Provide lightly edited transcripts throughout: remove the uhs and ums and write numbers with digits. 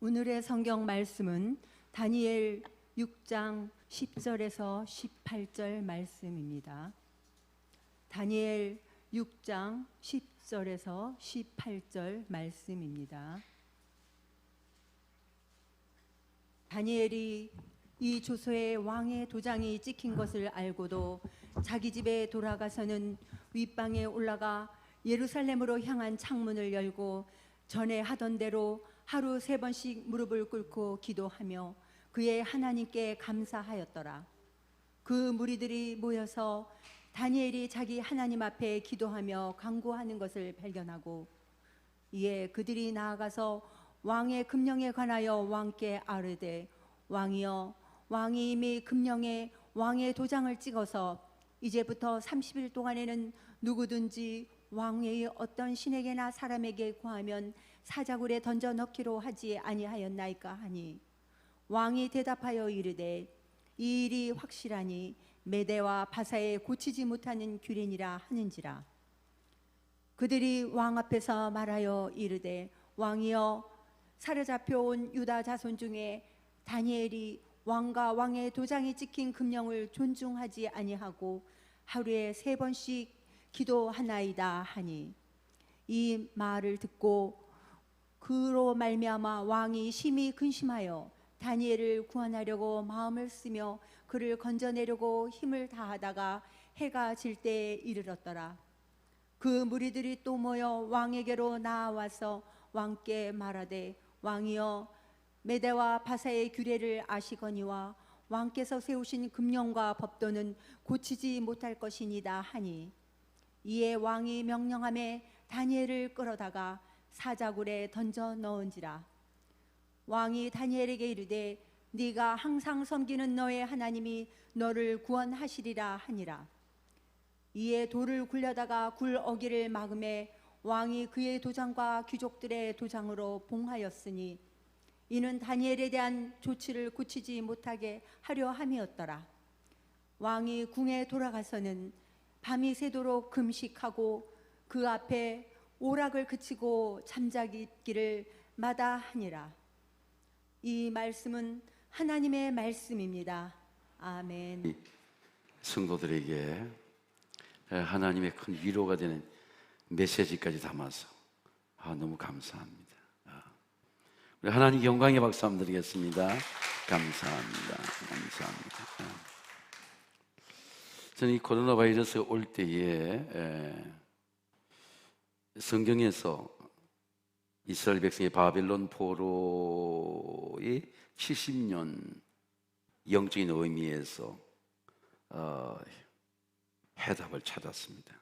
오늘의 성경 말씀은 다니엘 6장 10절에서 18절 말씀입니다. 다니엘 6장 10절에서 18절 말씀입니다. 다니엘이 이 조서에 왕의 도장이 찍힌 것을 알고도 자기 집에 돌아가서는 윗방에 올라가 예루살렘으로 향한 창문을 열고 전에 하던 대로 하루 3번씩 무릎을 꿇고 기도하며 그의 하나님께 감사하였더라. 그 무리들이 모여서 다니엘이 자기 하나님 앞에 기도하며 간구하는 것을 발견하고 이에 그들이 나아가서 왕의 금령에 관하여 왕께 아뢰되 왕이여, 왕이 이미 금령에 왕의 도장을 찍어서 이제부터 30일 동안에는 누구든지 왕의 어떤 신에게나 사람에게 구하면 사자굴에 던져 넣기로 하지 아니하였나이까 하니 왕이 대답하여 이르되 이 일이 확실하니 메대와 바사에 고치지 못하는 규례니라 하는지라. 그들이 왕 앞에서 말하여 이르되 왕이여, 사로잡혀온 유다 자손 중에 다니엘이 왕과 왕의 도장이 찍힌 금령을 존중하지 아니하고 하루에 3번씩 기도하나이다 하니 이 말을 듣고 그로 말미암아 왕이 심히 근심하여 다니엘을 구원하려고 마음을 쓰며 그를 건져내려고 힘을 다하다가 해가 질 때에 이르렀더라. 그 무리들이 또 모여 왕에게로 나아와서 왕께 말하되 왕이여, 메대와 바사의 규례를 아시거니와 왕께서 세우신 금령과 법도는 고치지 못할 것이니다 하니 이에 왕이 명령하매 다니엘을 끌어다가 사자굴에 던져 넣은지라. 왕이 다니엘에게 이르되 네가 항상 섬기는 너의 하나님이 너를 구원하시리라 하니라. 이에 돌을 굴려다가 굴 어기를 막음에 왕이 그의 도장과 귀족들의 도장으로 봉하였으니 이는 다니엘에 대한 조치를 고치지 못하게 하려 함이었더라. 왕이 궁에 돌아가서는 밤이 새도록 금식하고 그 앞에 오락을 그치고 잠자기를 마다하니라. 이 말씀은 하나님의 말씀입니다. 아멘. 성도들에게 하나님의 큰 위로가 되는 메시지까지 담아서 너무 감사합니다. 우리 하나님 영광의 박수 한번 드리겠습니다. 감사합니다. 감사합니다. 저는 이 코로나 바이러스가 올 때에 성경에서 이스라엘 백성의 바벨론 포로의 70년 영적인 의미에서 해답을 찾았습니다.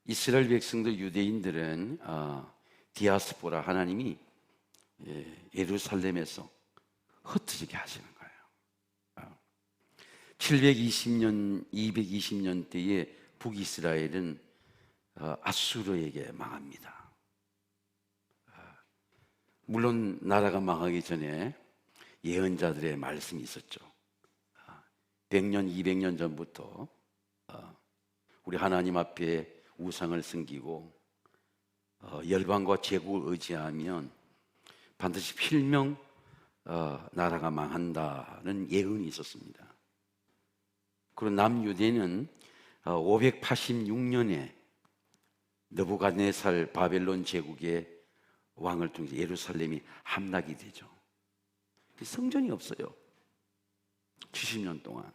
이스라엘 백성들, 유대인들은 디아스포라, 하나님이 예루살렘에서 흩어지게 하시는 거예요. 720년, 220년 때에 북이스라엘은 아수르에게 망합니다. 물론 나라가 망하기 전에 예언자들의 말씀이 있었죠. 100년, 200년 전부터 우리 하나님 앞에 우상을 섬기고 열방과 제국을 의지하면 반드시 필명 나라가 망한다는 예언이 있었습니다. 그리고 남유대는 586년에 느부갓네살 바벨론 제국의 왕을 통해 예루살렘이 함락이 되죠. 성전이 없어요. 70년 동안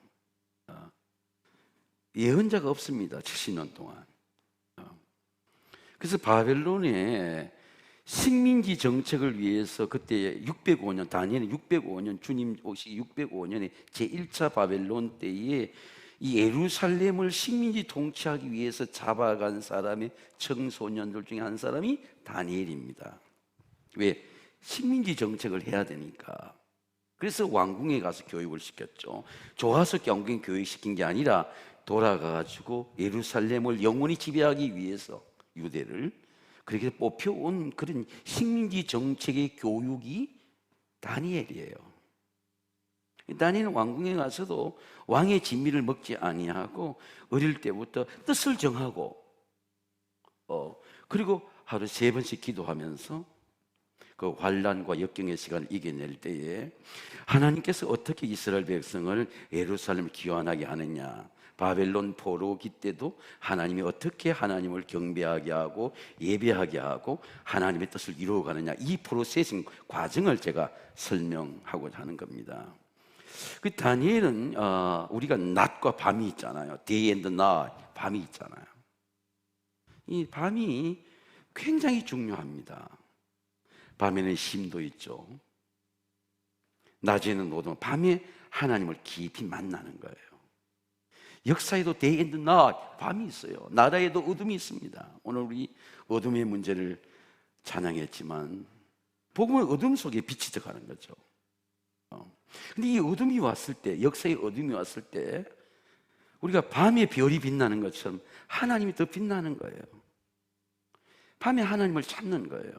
예언자가 없습니다. 70년 동안. 그래서 바벨론의 식민지 정책을 위해서 그때 605년, 다니엘은 605년, 주님 오시기 605년에 제1차 바벨론 때에 이 예루살렘을 식민지 통치하기 위해서 잡아간 사람의 청소년들 중에 한 사람이 다니엘입니다. 왜? 식민지 정책을 해야 되니까. 그래서 왕궁에 가서 교육을 시켰죠. 좋아서 왕궁에 교육시킨 게 아니라 돌아가가지고 예루살렘을 영원히 지배하기 위해서 유대를 그렇게 뽑혀온 그런 식민지 정책의 교육이 다니엘이에요. 다니엘은 왕궁에 가서도 왕의 진미를 먹지 아니하고 어릴 때부터 뜻을 정하고 그리고 하루 3번씩 기도하면서 그 환난과 역경의 시간을 이겨낼 때에 하나님께서 어떻게 이스라엘 백성을 예루살렘을 귀환하게 하느냐, 바벨론 포로기 때도 하나님이 어떻게 하나님을 경배하게 하고 예배하게 하고 하나님의 뜻을 이루어가느냐, 이 프로세싱 과정을 제가 설명하고자 하는 겁니다. 그 다니엘은 우리가 낮과 밤이 있잖아요. Day and night, 밤이 있잖아요. 이 밤이 굉장히 중요합니다. 밤에는 힘도 있죠. 낮에는 노동, 밤에 하나님을 깊이 만나는 거예요. 역사에도 Day and night, 밤이 있어요. 나라에도 어둠이 있습니다. 오늘 우리 어둠의 문제를 찬양했지만 복음은 어둠 속에 빛이 들어가는 거죠. 근데 이 어둠이 왔을 때, 역사의 어둠이 왔을 때 우리가 밤에 별이 빛나는 것처럼 하나님이 더 빛나는 거예요. 밤에 하나님을 찾는 거예요.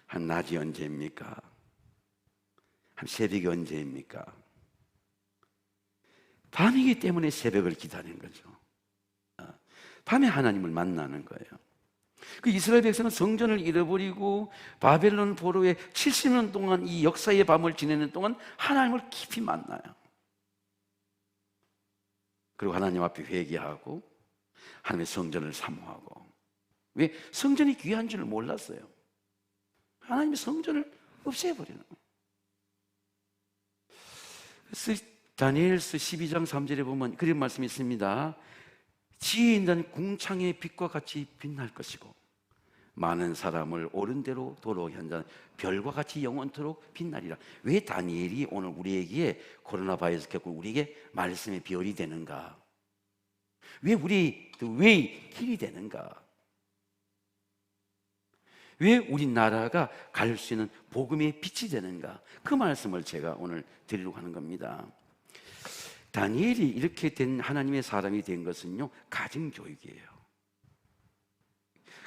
한 낮이 언제입니까? 한 새벽이 언제입니까? 밤이기 때문에 새벽을 기다리는 거죠. 밤에 하나님을 만나는 거예요. 그 이스라엘 백성은 성전을 잃어버리고 바벨론 포로에 70년 동안 이 역사의 밤을 지내는 동안 하나님을 깊이 만나요. 그리고 하나님 앞에 회개하고 하나님의 성전을 사모하고. 왜? 성전이 귀한 줄을 몰랐어요. 하나님의 성전을 없애버리는 거예요. 그래서 다니엘서 12장 3절에 보면 그런 말씀이 있습니다. 지혜 있는 궁창의 빛과 같이 빛날 것이고 많은 사람을 옳은 대로 도로하게 한 자는 별과 같이 영원토록 빛나리라. 왜 다니엘이 오늘 우리에게 코로나 바이러스 겪고 우리에게 말씀의 별이 되는가? 왜 우리 왜 길이 되는가? 왜 우리나라가 갈 수 있는 복음의 빛이 되는가? 그 말씀을 제가 오늘 드리려고 하는 겁니다. 다니엘이 이렇게 된 하나님의 사람이 된 것은요, 가정교육이에요.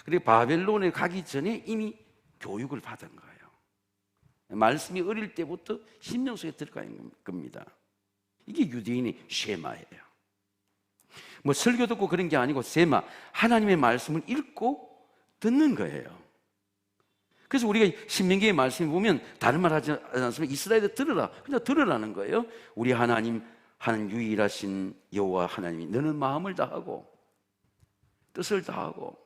그리고 바벨론에 가기 전에 이미 교육을 받은 거예요. 말씀이 어릴 때부터 심령 속에 들어가 있는 겁니다. 이게 유대인의 쉐마예요. 뭐 설교 듣고 그런 게 아니고 세마, 하나님의 말씀을 읽고 듣는 거예요. 그래서 우리가 신명기의 말씀을 보면 다른 말 하지 않습니다. 이스라엘에 들으라, 그냥 들으라는 거예요. 우리 하나님 하는 유일하신 여호와 하나님이 너는 마음을 다하고 뜻을 다하고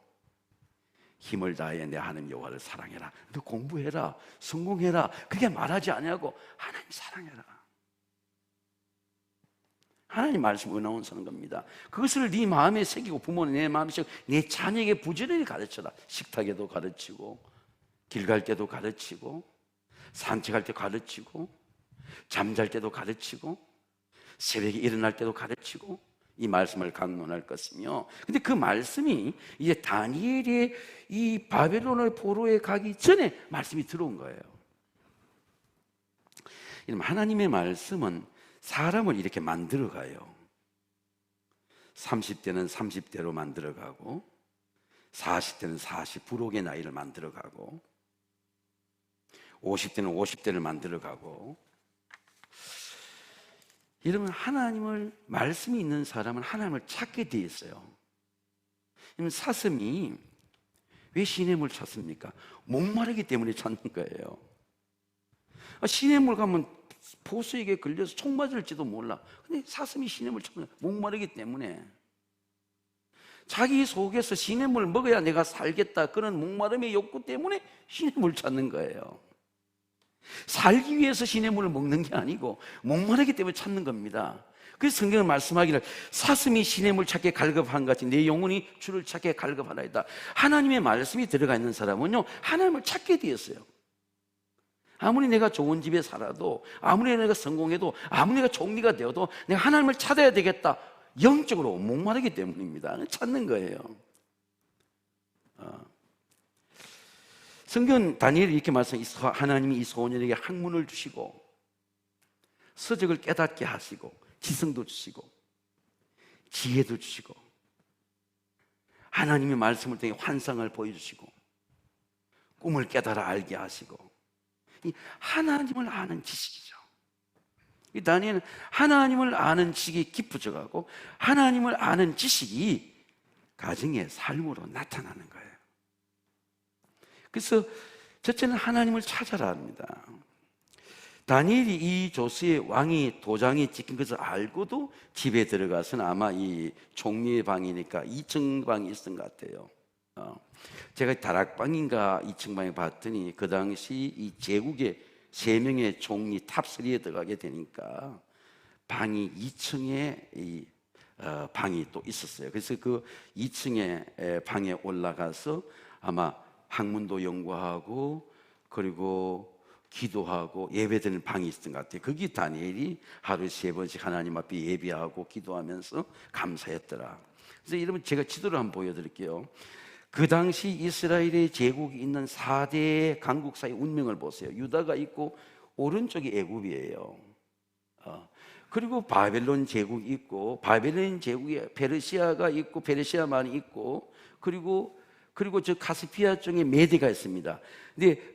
힘을 다해 내 하나님 여호와를 사랑해라. 너 공부해라, 성공해라. 그게 말하지 아니하고 하나님 사랑해라. 하나님 말씀 은하원 서는 겁니다. 그것을 네 마음에 새기고 부모는 내 마음에 새기고 내 자녀에게 부지런히 가르쳐라. 식탁에도 가르치고 길 갈 때도 가르치고 산책할 때 가르치고 잠잘 때도 가르치고 새벽에 일어날 때도 가르치고 이 말씀을 강론할 것이며, 근데 그 말씀이 이제 다니엘의 이 바벨론의 포로에 가기 전에 말씀이 들어온 거예요. 하나님의 말씀은 사람을 이렇게 만들어 가요. 30대는 30대로 만들어 가고 40대는 40 부록의 나이를 만들어 가고 50대는 50대를 만들어 가고. 여러분, 하나님을 말씀이 있는 사람은 하나님을 찾게 돼 있어요. 사슴이 왜 시냇물 찾습니까? 목마르기 때문에 찾는 거예요. 시냇물 가면 보수에게 걸려서 총 맞을지도 몰라. 근데 사슴이 시냇물 찾는 거예요. 목마르기 때문에. 자기 속에서 시냇물을 먹어야 내가 살겠다, 그런 목마름의 욕구 때문에 시냇물을 찾는 거예요. 살기 위해서 시냇물을 먹는 게 아니고 목마르기 때문에 찾는 겁니다. 그래서 성경은 말씀하기를 사슴이 시냇물 찾게 갈급한 같이 내 영혼이 주를 찾게 갈급하나이다. 하나님의 말씀이 들어가 있는 사람은요, 하나님을 찾게 되었어요. 아무리 내가 좋은 집에 살아도, 아무리 내가 성공해도, 아무리 내가 총리가 되어도 내가 하나님을 찾아야 되겠다, 영적으로 목마르기 때문입니다. 찾는 거예요. 성경 다니엘이 이렇게 말씀하시고 하나님이 이 소년에게 학문을 주시고 서적을 깨닫게 하시고 지성도 주시고 지혜도 주시고 하나님의 말씀을 통해 환상을 보여주시고 꿈을 깨달아 알게 하시고, 이 하나님을 아는 지식이죠. 이 다니엘은 하나님을 아는 지식이 깊어져 가고 하나님을 아는 지식이 가정의 삶으로 나타나는 거예요. 그래서 첫째는 하나님을 찾아라 합니다. 다니엘이 이 조스의 왕이 도장이 찍힌 것을 알고도 집에 들어가서는 아마 이 총리의 방이니까 2층 방이 있었던 것 같아요. 제가 다락방인가 2층 방에 봤더니 그 당시 이 제국의 3명의 총리 탑3에 들어가게 되니까 방이 2층에 방이 또 있었어요. 그래서 그 2층에 방에 올라가서 아마 학문도 연구하고 그리고 기도하고 예배드리는 방이 있었던 것 같아요. 거기 다니엘이 하루에 3번씩 하나님 앞에 예배하고 기도하면서 감사했더라. 그래서 여러분 제가 지도를 한번 보여드릴게요. 그 당시 이스라엘의 제국이 있는 4대 강국사의 운명을 보세요. 유다가 있고 오른쪽이 애굽이에요. 그리고 바벨론 제국이 있고 바벨론 제국에 페르시아가 있고 페르시아만이 있고 그리고 저 카스피아 쪽에 메디가 있습니다. 근데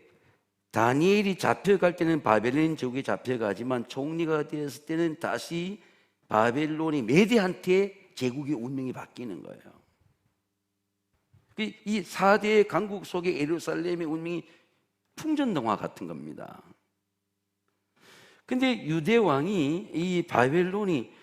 다니엘이 잡혀갈 때는 바벨론 제국에 잡혀가지만 총리가 되었을 때는 다시 바벨론이 메디한테 제국의 운명이 바뀌는 거예요. 이 4대 강국 속에 예루살렘의 운명이 풍전등화 같은 겁니다. 근데 유대 왕이 이 바벨론이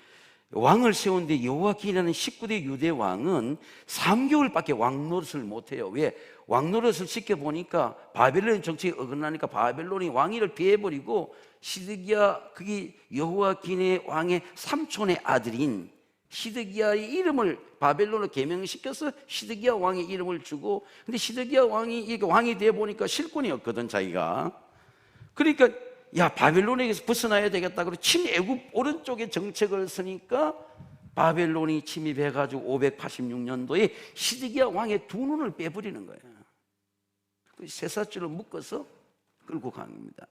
왕을 세운데 여호와긴이라는 19대 유대 왕은 3개월밖에 왕 노릇을 못해요. 왜? 왕 노릇을 지켜보니까 바벨론 정책에 어긋나니까 바벨론이 왕위를 피해버리고 시드기야, 그게 여호와긴의 왕의 삼촌의 아들인 시드기야의 이름을 바벨론으로 개명시켜서 시드기야 왕의 이름을 주고, 근데 시드기야 왕이 이게 왕이 되어 보니까 실권이었거든 자기가. 그러니까 야 바벨론에게서 벗어나야 되겠다 그러고 친애굽 오른쪽에 정책을 쓰니까 바벨론이 침입해가지고 586년도에 시드기야 왕의 2눈을 빼버리는 거예요. 그 쇠사줄을 묶어서 끌고 가는 겁니다.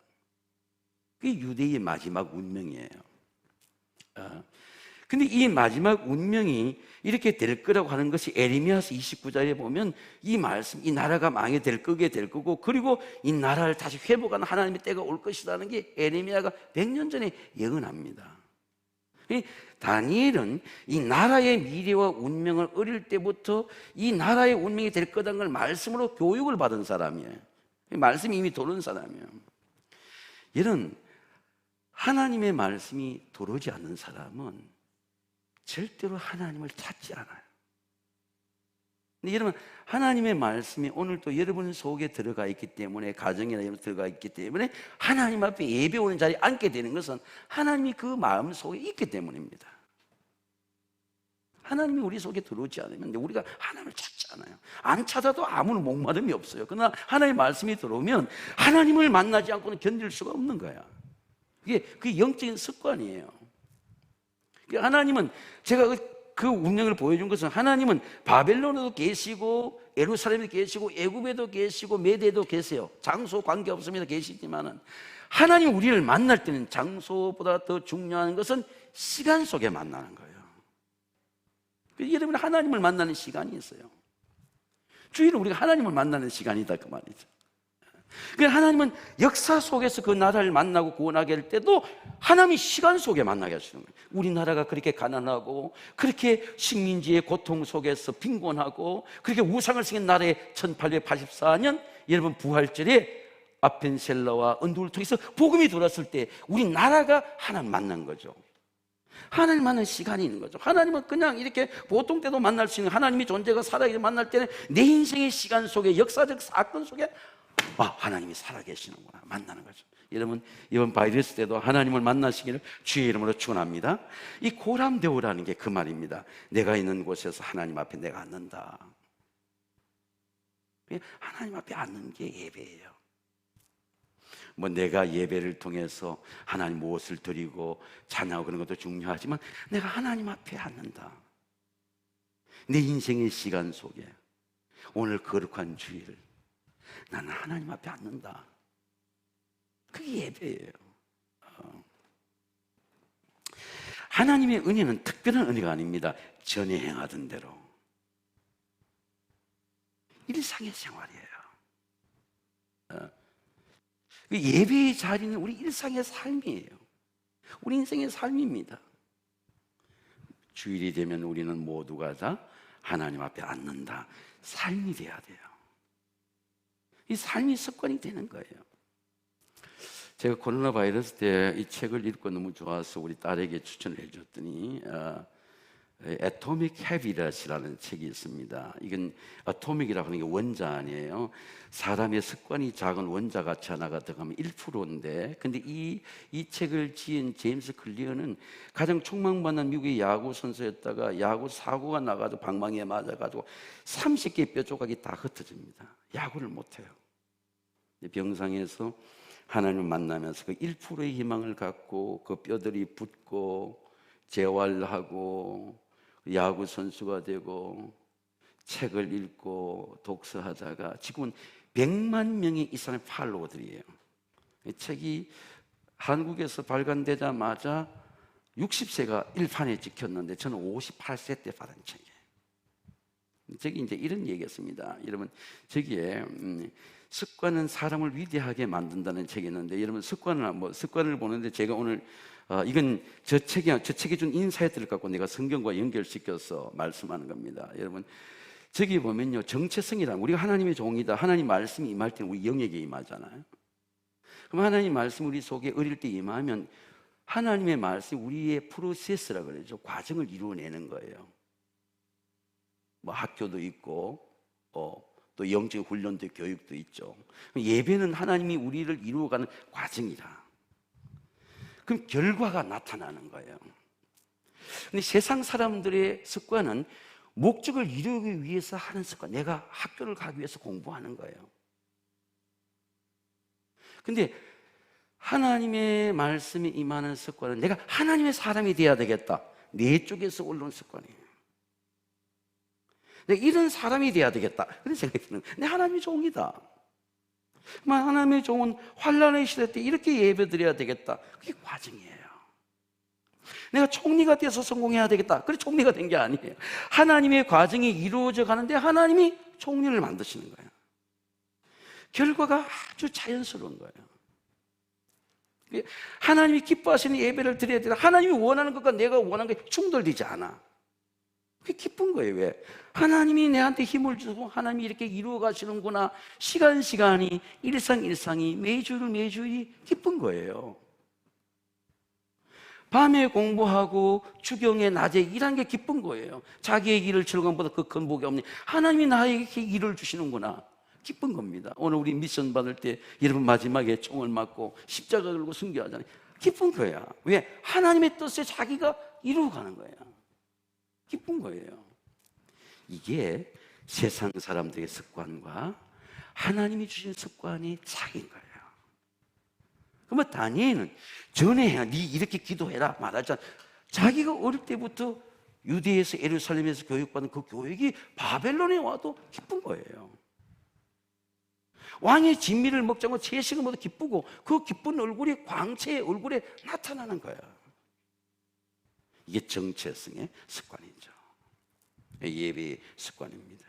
그게 유대의 마지막 운명이에요. 근데 이 마지막 운명이 이렇게 될 거라고 하는 것이 에레미야서 29장에 보면 이 말씀, 이 나라가 망해 될 거고 그리고 이 나라를 다시 회복하는 하나님의 때가 올 것이라는 게 에레미야가 100년 전에 예언합니다. 다니엘은 이 나라의 미래와 운명을 어릴 때부터 이 나라의 운명이 될 거라는 걸 말씀으로 교육을 받은 사람이에요. 말씀이 이미 도는 사람이에요. 여러분, 하나님의 말씀이 도르지 않는 사람은 절대로 하나님을 찾지 않아요. 근데 여러분, 하나님의 말씀이 오늘도 여러분 속에 들어가 있기 때문에, 가정이나 여러분 들어가 있기 때문에 하나님 앞에 예배 오는 자리에 앉게 되는 것은 하나님이 그 마음 속에 있기 때문입니다. 하나님이 우리 속에 들어오지 않으면 우리가 하나님을 찾지 않아요. 안 찾아도 아무 목마름이 없어요. 그러나 하나님의 말씀이 들어오면 하나님을 만나지 않고는 견딜 수가 없는 거야. 그게 영적인 습관이에요. 하나님은, 제가 그 운명을 보여준 것은 하나님은 바벨론에도 계시고 예루살렘에도 계시고 애굽에도 계시고 메대에도 계세요. 장소 관계없습니다. 계시지만은 하나님 우리를 만날 때는 장소보다 더 중요한 것은 시간 속에 만나는 거예요. 여러분, 하나님을 만나는 시간이 있어요. 주일은 우리가 하나님을 만나는 시간이다 그 말이죠. 그러니까 하나님은 역사 속에서 그 나라를 만나고 구원하게 할 때도 하나님이 시간 속에 만나게 하시는 거예요. 우리나라가 그렇게 가난하고 그렇게 식민지의 고통 속에서 빈곤하고 그렇게 우상을 섬긴 나라에 1884년 여러분 부활절에 아펜셀러와 언두를 통해서 복음이 들어왔을 때 우리 나라가 하나님 만난 거죠. 하나님 만나는 시간이 있는 거죠. 하나님은 그냥 이렇게 보통 때도 만날 수 있는, 하나님이 존재가 살아계신 만날 때는 내 인생의 시간 속에, 역사적 사건 속에 하나님이 살아계시는구나 만나는 거죠. 여러분, 이번 바이러스 때도 하나님을 만나시기를 주의 이름으로 축원합니다. 이 고람대오라는 게 그 말입니다. 내가 있는 곳에서 하나님 앞에 내가 앉는다. 하나님 앞에 앉는 게 예배예요. 내가 예배를 통해서 하나님 무엇을 드리고 찬양하고 그런 것도 중요하지만 내가 하나님 앞에 앉는다. 내 인생의 시간 속에 오늘 거룩한 주일을 나는 하나님 앞에 앉는다. 그게 예배예요. 하나님의 은혜는 특별한 은혜가 아닙니다. 전에 행하던 대로 일상의 생활이에요. 예배의 자리는 우리 일상의 삶이에요. 우리 인생의 삶입니다. 주일이 되면 우리는 모두가 다 하나님 앞에 앉는다. 삶이 돼야 돼요. 이 삶이 습관이 되는 거예요. 제가 코로나 바이러스 때 이 책을 읽고 너무 좋아서 우리 딸에게 추천을 해줬더니 Atomic Habits이라는 책이 있습니다. 이건 아토믹이라고 하는 게 원자 아니에요. 사람의 습관이 작은 원자 같이 하나가 들어가면 1%인데, 근데 이 책을 지은 제임스 클리어는 가장 촉망받는 미국의 야구 선수였다가 야구 사고가 나가지고 방망이에 맞아가지고 30개 뼈 조각이 다 흩어집니다. 야구를 못해요. 병상에서 하나님을 만나면서 그 1%의 희망을 갖고 그 뼈들이 붙고 재활하고 야구 선수가 되고 책을 읽고 독서하다가 지금은 100만 명의 이 사람의 팔로워들이에요. 이 책이 한국에서 발간되자마자 60세가 일판에 찍혔는데 저는 58세 때 받은 책이에요. 저기 이제 이런 얘기였습니다. 여러분, 저기에 습관은 사람을 위대하게 만든다는 책이 있는데, 여러분 습관을 보는데 제가 오늘 이건 저 책이 준 인사이트를 갖고 내가 성경과 연결시켜서 말씀하는 겁니다. 여러분, 저기 보면요, 정체성이란, 우리가 하나님의 종이다, 하나님 말씀이 임할 때는 우리 영역에 임하잖아요. 그럼 하나님 말씀 우리 속에 어릴 때 임하면 하나님의 말씀이 우리의 프로세스라 그러죠. 과정을 이루어내는 거예요. 뭐 학교도 있고 또 영적 훈련도 교육도 있죠. 예배는 하나님이 우리를 이루어가는 과정이라. 그럼 결과가 나타나는 거예요. 근데 세상 사람들의 습관은 목적을 이루기 위해서 하는 습관, 내가 학교를 가기 위해서 공부하는 거예요. 근데 하나님의 말씀이 임하는 습관은 내가 하나님의 사람이 돼야 되겠다, 내 쪽에서 올라온 습관이에요. 내가 이런 사람이 돼야 되겠다, 그런 생각이 드는 거예요. 내 하나님의 종이다. 하나님의 종은 환난의 시대 때 이렇게 예배드려야 되겠다, 그게 과정이에요. 내가 총리가 돼서 성공해야 되겠다, 그래 총리가 된 게 아니에요. 하나님의 과정이 이루어져 가는데 하나님이 총리를 만드시는 거예요. 결과가 아주 자연스러운 거예요. 하나님이 기뻐하시는 예배를 드려야 되다, 하나님이 원하는 것과 내가 원하는 게 충돌되지 않아. 그게 기쁜 거예요. 왜? 하나님이 내한테 힘을 주고 하나님이 이렇게 이루어 가시는구나. 시간이, 일상이, 매주일이 기쁜 거예요. 밤에 공부하고 주경에 낮에 일하는 게 기쁜 거예요. 자기의 일을 즐거움보다 그 큰 복이 없니, 하나님이 나에게 일을 주시는구나, 기쁜 겁니다. 오늘 우리 미션 받을 때 여러분 마지막에 총을 맞고 십자가 걸고 순교하잖아요. 기쁜 거야. 왜? 하나님의 뜻에 자기가 이루어가는 거야. 기쁜 거예요. 이게 세상 사람들의 습관과 하나님이 주신 습관이 차이인 거예요. 그러면 다니엘은 전에 네 이렇게 기도해라 말하잖아. 자기가 어릴 때부터 유대에서 예루살렘에서 교육받은 그 교육이 바벨론에 와도 기쁜 거예요. 왕의 진미를 먹자고 채식을 먹어도 기쁘고, 그 기쁜 얼굴이 광채의 얼굴에 나타나는 거야. 이게 정체성의 습관이죠. 예배의 습관입니다.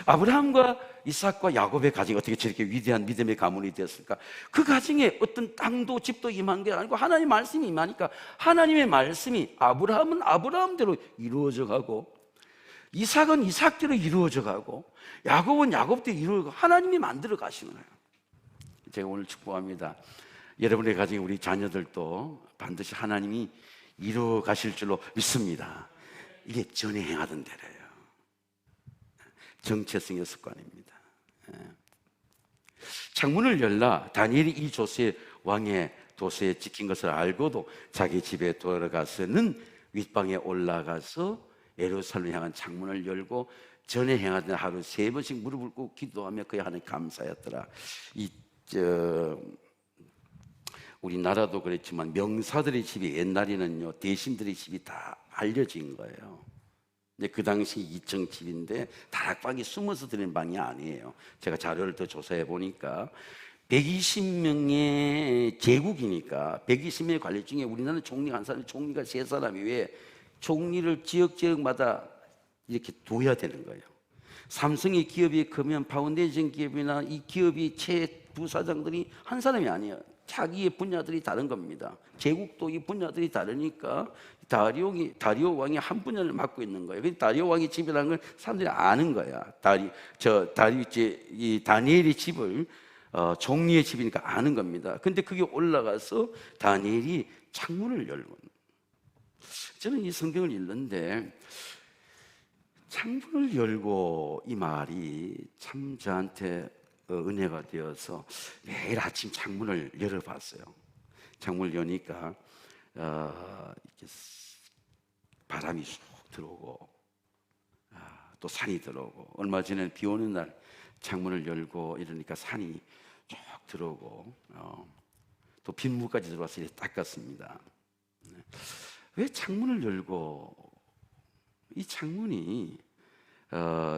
아브라함과 이삭과 야곱의 가정이 어떻게 저렇게 위대한 믿음의 가문이 됐을까? 그 가정에 어떤 땅도 집도 임한 게 아니고 하나님의 말씀이 임하니까 하나님의 말씀이 아브라함은 아브라함대로 이루어져 가고, 이삭은 이삭대로 이루어져 가고, 야곱은 야곱대로 이루어져 가고, 하나님이 만들어 가시는 거예요. 제가 오늘 축복합니다. 여러분의 가정에 우리 자녀들도 반드시 하나님이 이루어 가실 줄로 믿습니다. 이게 전에 행하던 대로예요. 정체성의 습관입니다. 창문을 열라 다니엘이 이 조세 왕의 도서에 찍힌 것을 알고도 자기 집에 돌아가서는 윗방에 올라가서 예루살렘 향한 창문을 열고 전에 행하던 하루 3번씩 무릎을 꿇고 기도하며 그의 하나님 감사였더라. 우리나라도 그렇지만 명사들의 집이 옛날에는요, 대신들의 집이 다 알려진 거예요. 근데 그 당시 2층 집인데 다락방이 숨어서 드는 방이 아니에요. 제가 자료를 더 조사해 보니까 120명의 제국이니까 120명의 관리 중에 우리나라는 총리가 한 사람, 총리가 3사람이 왜 총리를 지역마다 이렇게 둬야 되는 거예요. 삼성의 기업이 크면 파운데이션 기업이나 이 기업이 최부사장들이 한 사람이 아니에요. 자기의 분야들이 다른 겁니다. 제국도 이 분야들이 다르니까 다리오 왕이 한 분야를 맡고 있는 거예요. 다리오 왕의 집이라는 걸 사람들이 아는 거야. 이 다니엘의 집을 종리의 집이니까 아는 겁니다. 근데 그게 올라가서 다니엘이 창문을 열고, 저는 이 성경을 읽는데 창문을 열고 이 말이 참 저한테 은혜가 되어서 매일 아침 창문을 열어봤어요. 창문을 여니까 이렇게 바람이 쑥 들어오고 또 산이 들어오고, 얼마 전에 비 오는 날 창문을 열고 이러니까 산이 쭉 들어오고 또 빗물까지 들어와서 이렇게 닦았습니다. 왜 창문을 열고, 이 창문이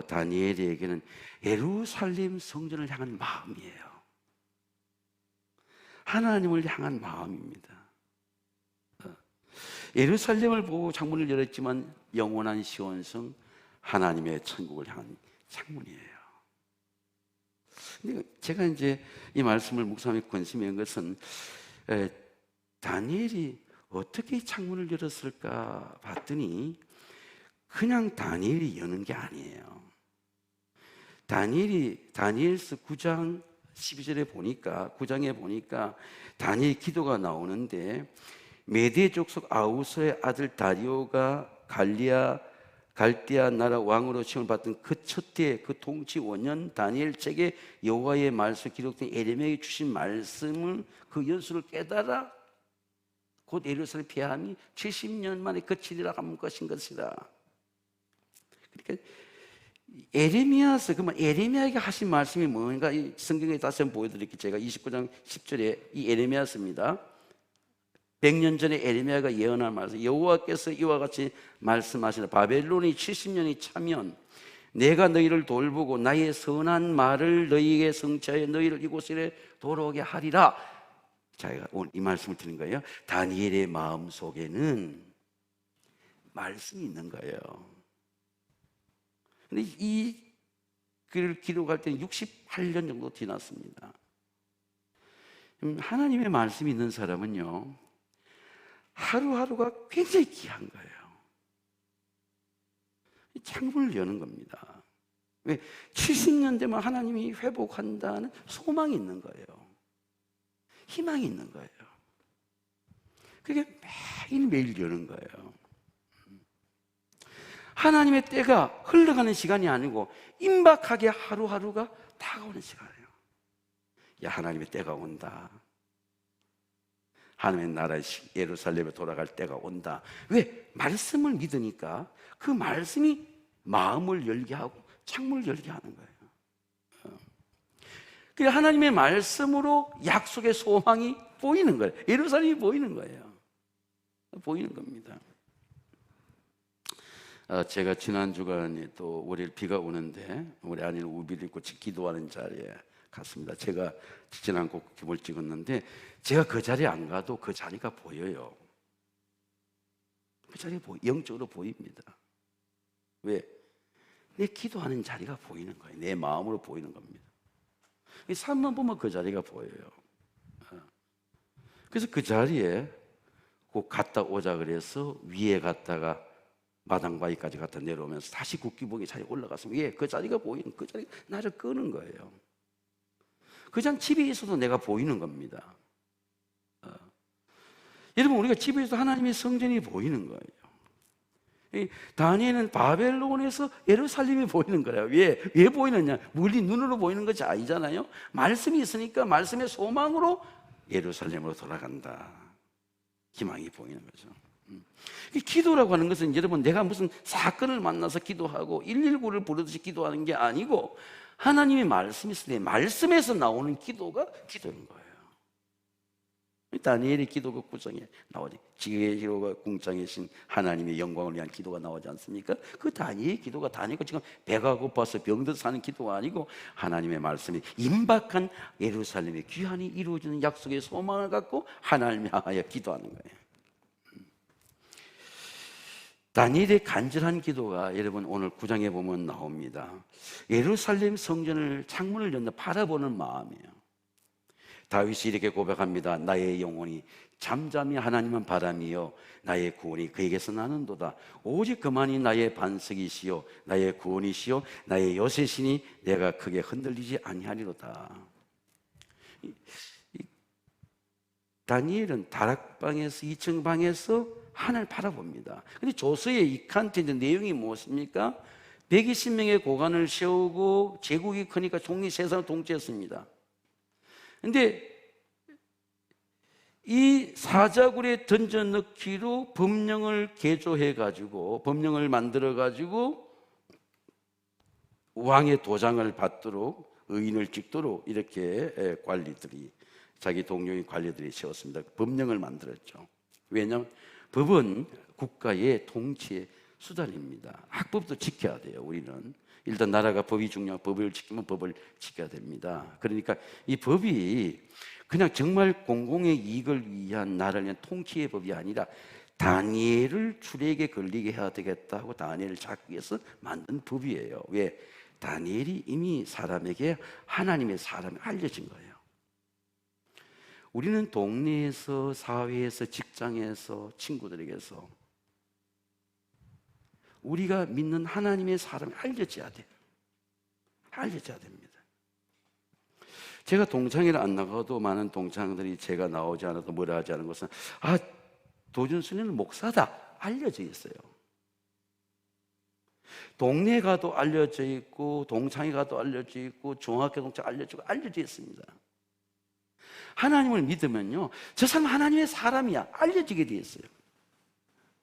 다니엘에게는 예루살렘 성전을 향한 마음이에요. 하나님을 향한 마음입니다. 예루살렘을 보고 창문을 열었지만 영원한 시온성 하나님의 천국을 향한 창문이에요. 근데 제가 이제 이 말씀을 묵상하며 관심한 것은 다니엘이 어떻게 이 창문을 열었을까 봤더니 그냥 다니엘이 여는 게 아니에요. 다니엘서 9장 12절에 보니까, 9장에 보니까 다니엘 기도가 나오는데, 메대 족속 아우서의 아들 다리오가 갈대아 나라 왕으로 시험을 받던 그 첫 해 그 통치 5년 다니엘 책에 여호와의 말씀 기록된 예레미야에게 주신 말씀을 그 연수를 깨달아 곧 예루살렘 폐함이 70년 만에 그치리라 한 것인 것이라. 그러니까 예레미야서, 그러면 예레미야에게 하신 말씀이 뭔가 이 성경에 다시 한번 보여드릴게요. 제가 29장 10절에 이 예레미야서입니다. 100년 전에 예레미야가 예언한 말씀, 여호와께서 이와 같이 말씀하시라. 바벨론이 70년이 차면 내가 너희를 돌보고 나의 선한 말을 너희에게 성취하여 너희를 이곳에 돌아오게 하리라. 제가 오늘 이 말씀을 드린 거예요. 다니엘의 마음 속에는 말씀이 있는 거예요. 근데 이 글을 기록할 때는 68년 정도 지났습니다. 하나님의 말씀이 있는 사람은요, 하루하루가 굉장히 귀한 거예요. 창문을 여는 겁니다. 왜? 70년 되면 하나님이 회복한다는 소망이 있는 거예요. 희망이 있는 거예요. 그게 매일매일 여는 거예요. 하나님의 때가 흘러가는 시간이 아니고 임박하게 하루하루가 다가오는 시간이에요. 야, 하나님의 때가 온다. 하나님의 나라 예루살렘에 돌아갈 때가 온다. 왜? 말씀을 믿으니까 그 말씀이 마음을 열게 하고 창문을 열게 하는 거예요. 그 하나님의 말씀으로 약속의 소망이 보이는 거예요. 예루살렘이 보이는 거예요. 보이는 겁니다. 제가 지난 주간에 또 월요일 비가 오는데 우리 아내는 우비를 입고 기도하는 자리에 갔습니다. 제가 지진 않고 기물 찍었는데 제가 그 자리에 안 가도 그 자리가 보여요. 그 자리가 영적으로 보입니다. 왜? 내 기도하는 자리가 보이는 거예요. 내 마음으로 보이는 겁니다. 산만 보면 그 자리가 보여요. 그래서 그 자리에 꼭 갔다 오자 그래서 위에 갔다가 마당바위까지 갔다 내려오면서 다시 국기봉의 자리에 올라갔으면 그 자리가 보이는, 그 자리가 나를 끄는 거예요. 그냥 집에 있어도 내가 보이는 겁니다. 여러분, 우리가 집에 있어도 하나님의 성전이 보이는 거예요. 다니엘은 바벨론에서 예루살렘이 보이는 거예요. 왜 보이느냐? 멀리 눈으로 보이는 것이 아니잖아요. 말씀이 있으니까 말씀의 소망으로 예루살렘으로 돌아간다. 희망이 보이는 거죠. 기도라고 하는 것은 여러분, 내가 무슨 사건을 만나서 기도하고 119를 부르듯이 기도하는 게 아니고 하나님의 말씀이 있을 때 말씀에서 나오는 기도가 기도인 거예요. 다니엘의 기도가 구성에 나오지. 지혜의 기도가 궁창에 신 하나님의 영광을 위한 기도가 나오지 않습니까? 그 다니엘의 기도가 다니엘이 지금 배가 고파서 병들어서 사는 기도가 아니고 하나님의 말씀이 임박한 예루살렘의 귀환이 이루어지는 약속의 소망을 갖고 하나님을 향하여 기도하는 거예요. 다니엘의 간절한 기도가 여러분 오늘 9장에 보면 나옵니다. 예루살렘 성전을 창문을 연다 바라보는 마음이에요. 다윗이 이렇게 고백합니다. 나의 영혼이 잠잠히 하나님은 바람이요 나의 구원이 그에게서 나는도다. 오직 그만이 나의 반석이시요 나의 구원이시요 나의 요새시니 내가 크게 흔들리지 아니하리로다. 다니엘은 다락방에서 2층 방에서 하나님을 바라봅니다. 근데 조서의 이 컨텐츠 내용이 무엇입니까? 120명의 고관을 세우고 제국이 크니까 종이 세상을 통치했습니다. 근데 이 사자굴에 던져 넣기로 법령을 개조해 가지고 법령을 만들어 가지고 왕의 도장을 받도록 의인을 찍도록 이렇게 관리들이 자기 동료인 관리들이 세웠습니다. 법령을 만들었죠. 왜냐하면 법은 국가의 통치의 수단입니다. 학법도 지켜야 돼요. 우리는 일단 나라가 법이 중요하고 법을 지키면 법을 지켜야 됩니다. 그러니까 이 법이 그냥 정말 공공의 이익을 위한 나라를 위한 통치의 법이 아니라 다니엘을 출애굽에 걸리게 해야 되겠다 하고 다니엘을 잡기 위해서 만든 법이에요. 왜? 다니엘이 이미 사람에게 하나님의 사람이 알려진 거예요. 우리는 동네에서, 사회에서, 직장에서, 친구들에게서 우리가 믿는 하나님의 사람이 알려져야 돼요. 알려져야 됩니다. 제가 동창회를 안 나가도 많은 동창들이 제가 나오지 않아도 뭐라 하지 않은 것은 도준순이는 목사다 알려져 있어요. 동네 가도 알려져 있고 동창회 가도 알려져 있고 중학교 동창 알려져 있습니다. 하나님을 믿으면요 저 사람 하나님의 사람이야 알려지게 돼 있어요.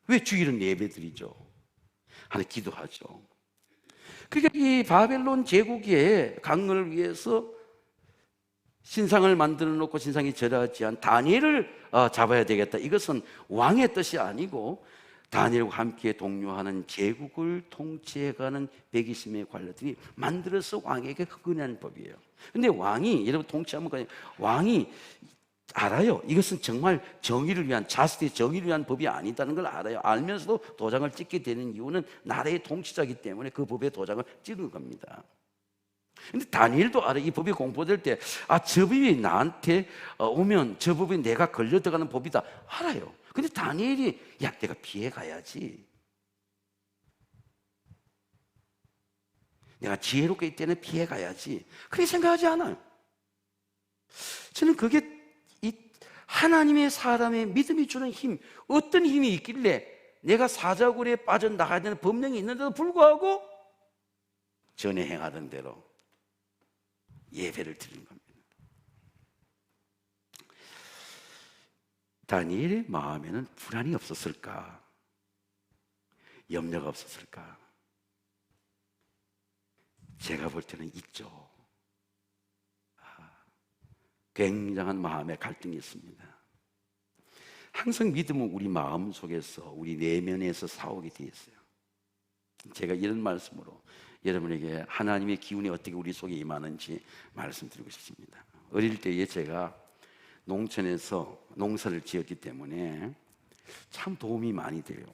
왜 주일은 예배드리죠? 하나 기도하죠. 그러니까 이 바벨론 제국의 강론을 위해서 신상을 만들어 놓고 신상이 절하지 않은 다니엘을 잡아야 되겠다. 이것은 왕의 뜻이 아니고 다니엘과 함께 동료하는 제국을 통치해가는 120명의 관료들이 만들어서 왕에게 흑은하는 법이에요. 근데 왕이 여러분 통치하면 왕이 알아요. 이것은 정말 정의를 위한 자스티 정의를 위한 법이 아니다는 걸 알아요. 알면서도 도장을 찍게 되는 이유는 나라의 통치자이기 때문에 그 법에 도장을 찍은 겁니다. 근데 다니엘도 알아요. 이 법이 공포될 때 저 법이 나한테 오면 저 법이 내가 걸려 들어가는 법이다 알아요. 근데 다니엘이 내가 피해 가야지, 내가 지혜롭게 있기 때문에 피해 가야지 그렇게 생각하지 않아요. 저는 그게 이 하나님의 사람의 믿음이 주는 힘, 어떤 힘이 있길래 내가 사자굴에 빠져나가야 되는 법령이 있는데도 불구하고 전에 행하던 대로 예배를 드리는 겁니다. 다니엘의 마음에는 불안이 없었을까? 염려가 없었을까? 제가 볼 때는 있죠. 굉장한 마음의 갈등이 있습니다. 항상 믿음은 우리 마음 속에서 우리 내면에서 싸우게 돼 있어요. 제가 이런 말씀으로 여러분에게 하나님의 기운이 어떻게 우리 속에 임하는지 말씀드리고 싶습니다. 어릴 때에 제가 농촌에서 농사를 지었기 때문에 참 도움이 많이 돼요.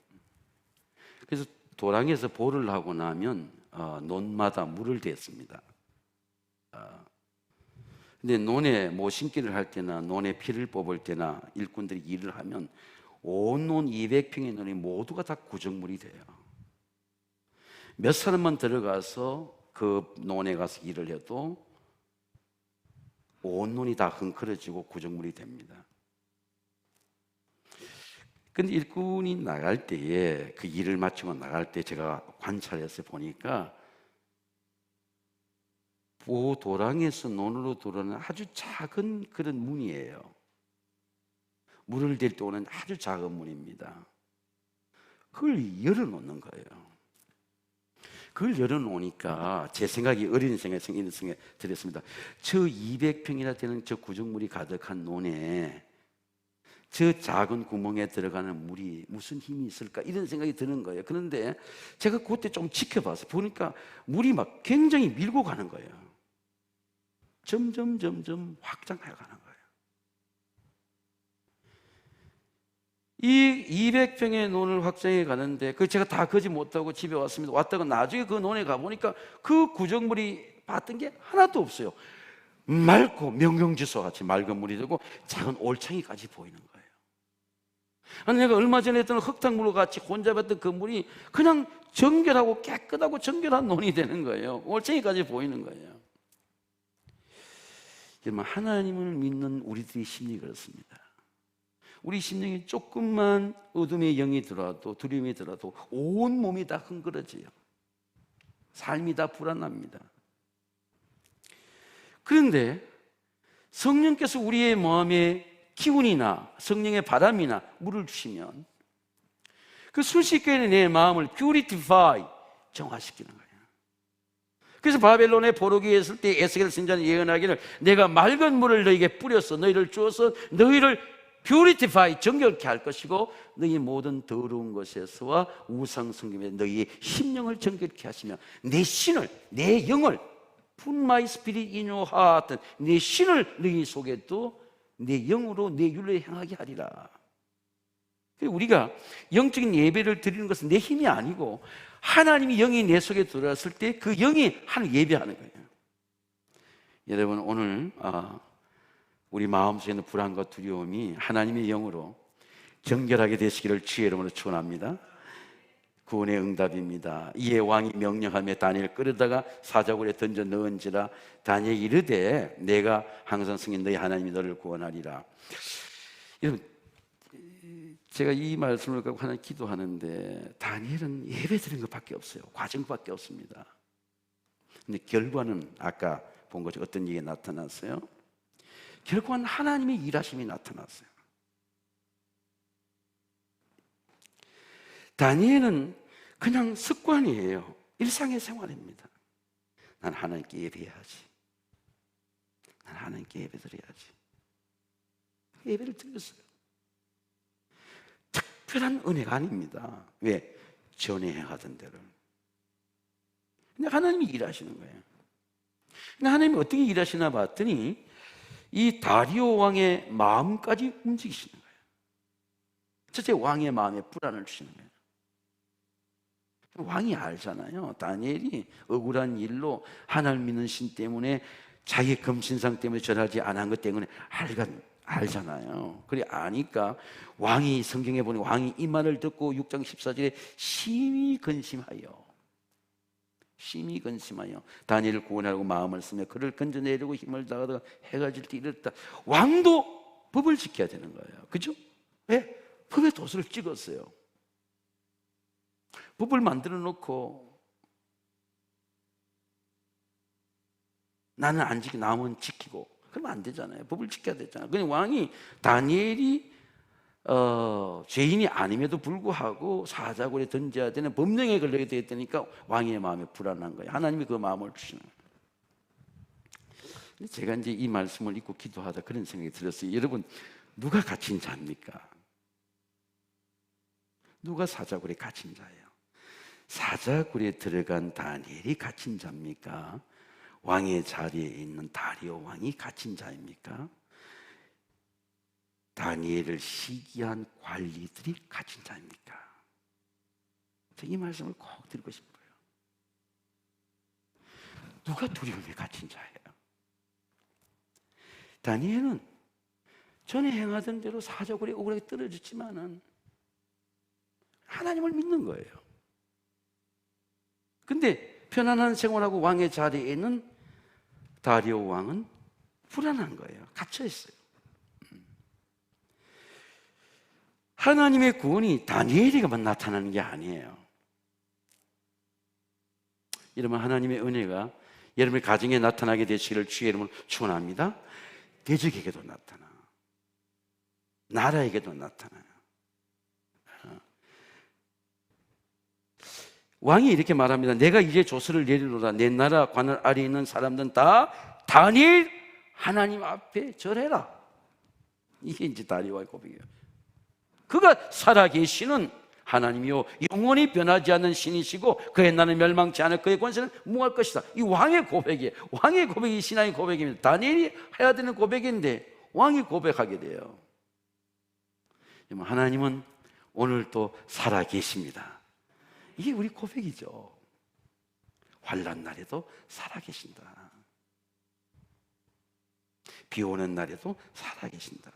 그래서 도랑에서 보를 하고 나면 논마다 물을 댔습니다. 근데 논에 모심기를 할 때나 논에 피를 뽑을 때나 일꾼들이 일을 하면 온 논 200평의 논이 모두가 다 구정물이 돼요. 몇 사람만 들어가서 그 논에 가서 일을 해도 온 논이 다 흥크러지고 구정물이 됩니다. 근데 일꾼이 나갈 때에 그 일을 마치고 나갈 때 제가 관찰해서 보니까 도랑에서 논으로 들어오는 아주 작은 그런 문이에요. 물을 댈 때 오는 아주 작은 문입니다. 그걸 열어놓는 거예요. 그걸 열어놓으니까 제 생각이 어린 생각이 이런 생각이 들었습니다. 저 200평이나 되는 저 구정물이 가득한 논에 저 작은 구멍에 들어가는 물이 무슨 힘이 있을까 이런 생각이 드는 거예요. 그런데 제가 그때 좀 지켜봐서 보니까 물이 막 굉장히 밀고 가는 거예요. 점점 확장해 가는 거예요. 이 200평의 논을 확장해 가는데 그 제가 다 거지 못하고 집에 왔습니다. 왔다가 나중에 그 논에 가보니까 그 구정물이 봤던 게 하나도 없어요. 맑고 명경지소 같이 맑은 물이 되고 작은 올챙이까지 보이는 거예요. 아니, 내가 얼마 전에 했던 흙탕물과 같이 혼잡했던 그 물이 그냥 정결하고 깨끗하고 정결한 논이 되는 거예요. 올챙이까지 보이는 거예요. 여러분, 하나님을 믿는 우리들의 심리 그렇습니다. 우리 심령에 조금만 어둠의 영이 들어와도, 두려움이 들어와도 온 몸이 다 흥그러져요. 삶이 다 불안합니다. 그런데 성령께서 우리의 마음에 기운이나 성령의 바람이나 물을 주시면 그 순식간에 내 마음을 purify, 정화시키는 거예요. 그래서 바벨론의 포로기에 있을 때 에스겔 선지자는 예언하기를 내가 맑은 물을 너희에게 뿌려서 너희를 주어서 너희를 purify, 정결케 할 것이고 너희 모든 더러운 것에서와 우상 섬김에 너희의 심령을 정결케 하시며 내 신을, 내 영을 Put my spirit in your heart, 내 신을 너희 속에 또 내 영으로 내 율례에 행하게 하리라. 우리가 영적인 예배를 드리는 것은 내 힘이 아니고 하나님이 영이 내 속에 들어왔을 때 그 영이 하나님 예배하는 거예요. 여러분, 오늘 우리 마음속에 있는 불안과 두려움이 하나님의 영으로 정결하게 되시기를 주의 이름으로 축원합니다. 구원의 응답입니다. 이에 왕이 명령하며 다니엘을 끌어다가 사자굴에 던져 넣은지라. 다니엘이 이르되 내가 항상 승인 너희 하나님이 너를 구원하리라. 여러분, 제가 이 말씀을 갖고 하나님 기도하는데 다니엘은 예배 드린 것밖에 없어요. 과정밖에 없습니다. 근데 결과는 아까 본 것처럼 어떤 일이 나타났어요? 결과는 하나님의 일하심이 나타났어요. 다니엘은 그냥 습관이에요. 일상의 생활입니다. 난 하나님께 예배해야지. 난 하나님께 예배드려야지. 예배를 드렸어요. 특별한 은혜가 아닙니다. 왜? 전에 행하던 대로. 근데 하나님이 일하시는 거예요. 근데 하나님이 어떻게 일하시나 봤더니 이 다리오 왕의 마음까지 움직이시는 거예요. 첫째, 왕의 마음에 불안을 주시는 거예요. 왕이 알잖아요. 다니엘이 억울한 일로 하나님 믿는 신 때문에 자기 금신상 때문에 절하지 않은 것 때문에 알잖아요. 그래 아니까 왕이 성경에 보니 왕이 이 말을 듣고 6장 14절에 심히 근심하여 다니엘을 구원하려고 마음을 쓰며 그를 건져내려고 힘을 다하다가 해가 질 때 이랬다. 왕도 법을 지켜야 되는 거예요. 그죠? 왜? 법의 도수를 찍었어요. 법을 만들어 놓고 나는 안 지키고 남은 지키고 그러면 안 되잖아요. 법을 지켜야 되잖아요. 그냥 왕이 다니엘이 죄인이 아님에도 불구하고 사자굴에 던져야 되는 법령에 걸리게 되었다니까 왕의 마음에 불안한 거예요. 하나님이 그 마음을 주시는 거예요. 제가 이제 이 말씀을 읽고 기도하다 그런 생각이 들었어요. 여러분, 누가 갇힌 자입니까? 누가 사자굴에 갇힌 자예요? 사자굴에 들어간 다니엘이 갇힌 자입니까? 왕의 자리에 있는 다리오 왕이 갇힌 자입니까? 다니엘을 시기한 관리들이 갇힌 자입니까? 이 말씀을 꼭 드리고 싶어요. 누가 두려움에 갇힌 자예요? 다니엘은 전에 행하던 대로 사자굴에 억울하게 떨어졌지만은 하나님을 믿는 거예요. 근데 편안한 생활하고 왕의 자리에 있는 다리오 왕은 불안한 거예요. 갇혀 있어요. 하나님의 구원이 다니엘에게만 나타나는 게 아니에요. 여러분, 하나님의 은혜가 여러분의 가정에 나타나게 되시기를 주의 이름으로 축원합니다. 대적에게도 나타나, 나라에게도 나타나요. 왕이 이렇게 말합니다. 내가 이제 조서를 내리노라. 내 나라 관할 아래 있는 사람들은 다 다니엘 하나님 앞에 절해라. 이게 이제 다리오의 고백이에요. 그가 살아계시는 하나님이요 영원히 변하지 않는 신이시고 그의 나라는 멸망치 않을 그의 권세는 무할 것이다. 이 왕의 고백이에요. 왕의 고백이 신앙의 고백입니다. 다니엘이 해야 되는 고백인데 왕이 고백하게 돼요. 하나님은 오늘도 살아계십니다. 이게 우리 고백이죠. 환난 날에도 살아계신다. 비 오는 날에도 살아계신다.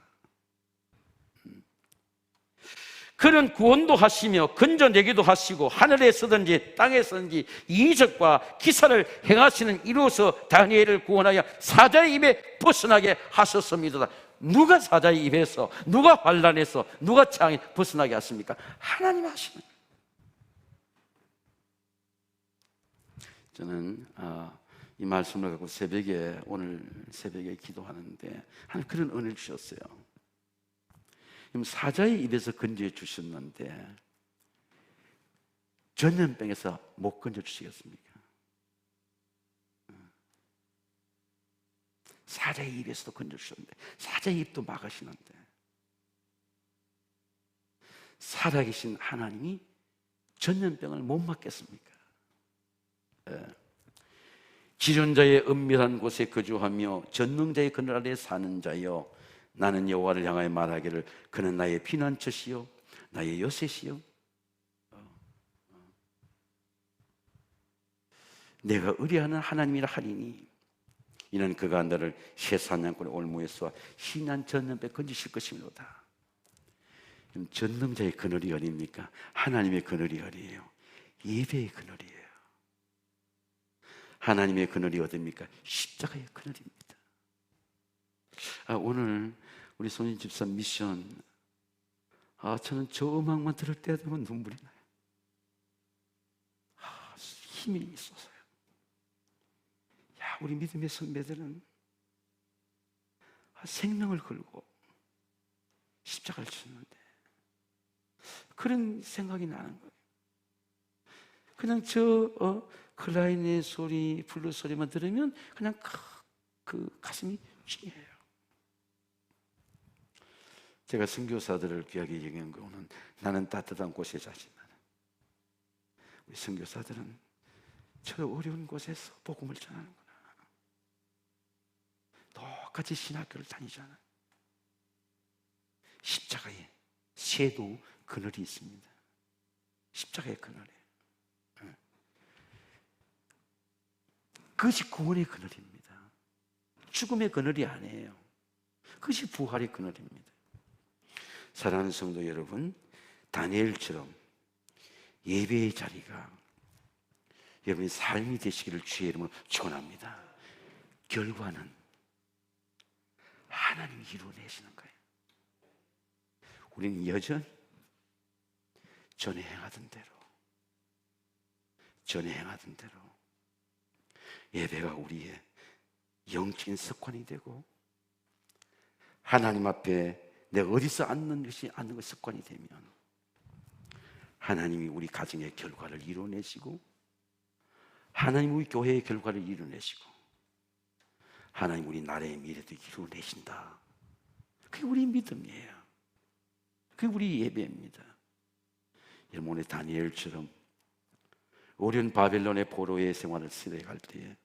그는 구원도 하시며 건져내기도 하시고 하늘에서든지 땅에서든지 이적과 기사를 행하시는 이로서 다니엘을 구원하여 사자의 입에 벗어나게 하셨습니다. 누가 사자의 입에서, 누가 환난에서, 누가 창에 벗어나게 하십니까? 하나님 하시는. 저는 이 말씀을 갖고 오늘 새벽에 기도하는데 하나님 그런 은혜를 주셨어요. 사자의 입에서 건져 주셨는데 전염병에서 못 건져 주시겠습니까? 사자의 입에서도 건져 주셨는데 사자의 입도 막으시는데 살아계신 하나님이 전염병을 못 막겠습니까? 지존자의 은밀한 곳에 거주하며 전능자의 그늘 아래 사는 자여, 나는 여호와를 향하여 말하기를 그는 나의 피난처시요 나의 요새시요 내가 의뢰하는 하나님이라 하리니 이는 그가 너를 새 사냥꾼의 올무에서 희난 전염병 건지실 것이로다. 전능자의 그늘이 어디입니까? 하나님의 그늘이 어디예요? 예배의 그늘이에요. 하나님의 그늘이 어디입니까? 십자가의 그늘입니다. 오늘 우리 손인 집사 미션, 저는 저 음악만 들을 때 되면 눈물이 나요. 힘이 있어서요. 우리 믿음의 선배들은 생명을 걸고 십자가를 치는데 그런 생각이 나는 거예요. 그냥 클라인의 소리, 블루 소리만 들으면 그냥 그 가슴이 찡해요. 제가 선교사들을 귀하게 얘기한 거는 나는 따뜻한 곳에 자지만 우리 선교사들은 저 어려운 곳에서 복음을 전하는구나. 똑같이 신학교를 다니잖아요. 십자가에 쇠도 그늘이 있습니다. 십자가의 그늘에. 그것이 구원의 그늘입니다. 죽음의 그늘이 아니에요. 그것이 부활의 그늘입니다. 사랑하는 성도 여러분, 다니엘처럼 예배의 자리가 여러분의 삶이 되시기를 주의 이름으로 축원합니다. 결과는 하나님이 이루어내시는 거예요. 우리는 여전히 전에 행하던 대로 예배가 우리의 영적인 습관이 되고 하나님 앞에 내가 어디서 앉는 것이 습관이 되면 하나님이 우리 가정의 결과를 이루어내시고 하나님 우리 교회의 결과를 이루어내시고 하나님 우리 나라의 미래도 이루어내신다. 그게 우리 믿음이에요. 그게 우리 예배입니다. 여러분, 오늘 다니엘처럼 어려운 바벨론의 포로의 생활을 시대갈 때에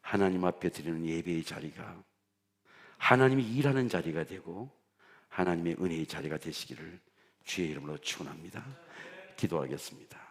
하나님 앞에 드리는 예배의 자리가 하나님이 일하는 자리가 되고 하나님의 은혜의 자리가 되시기를 주의 이름으로 축원합니다. 기도하겠습니다.